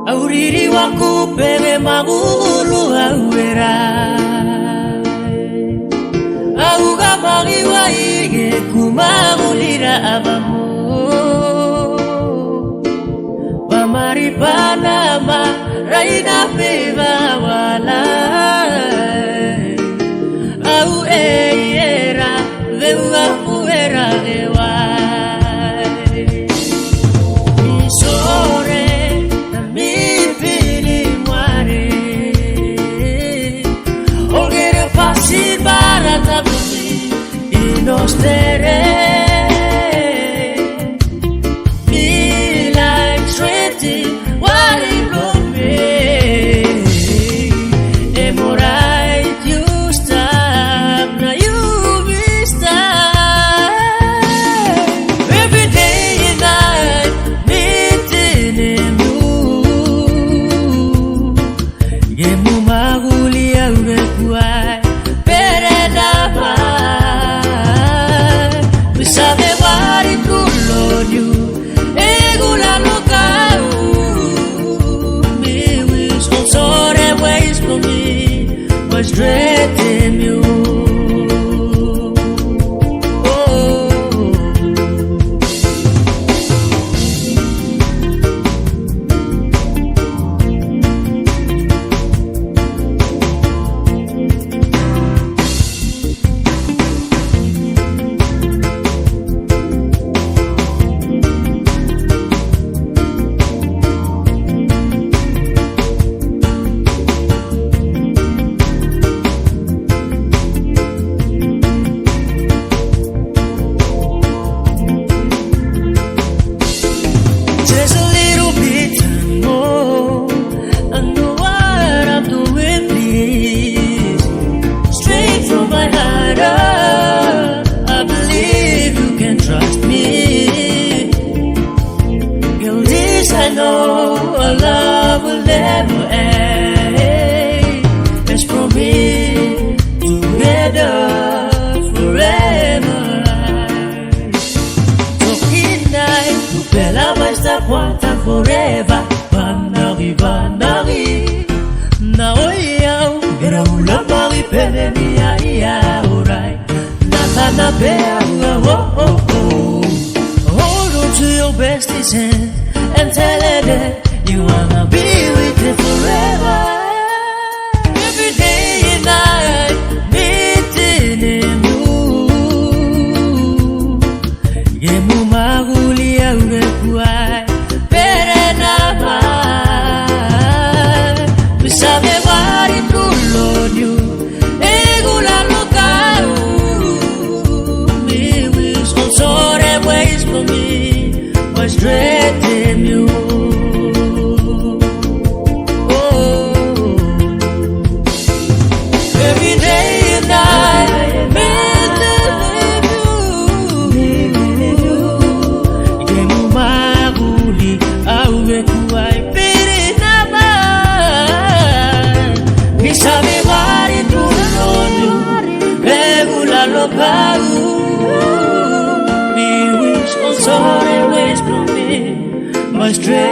RIRIWAKU bebe magulu auera Auga mariwa ige kumagulira abamu Pamaripana ma raina peva wala Au era veuga fuera de Nostere me like sweaty what it will be Emorai you stop now you be stop every day and night meeting in you Gemu maguli aure kuai pereda Sabe what it could Lord you Egula local Me wish on sorry ways for me Was dreading you I know our love will never end. Let's promise together forever. Talking night, bella basta quanta forever. Banari, banari. Na oyao, era ula mari pene mia ia orai. Na bea, oh oh oh. Hold on to your bestie's hand. And tell her that you wanna be with her forever. Every day and night, meeting in you. Gemu maguli aure kuai perena mai. We sabe what it could Lord you. Egula local. Me wish on sorry ways for me. Was dreading you. Oh, every day and night, meeting you. Gemu maguli awe kuai perena mai. Ni sabe what it could Lord you. Regula local. Me wish on sorry ways from me. My strength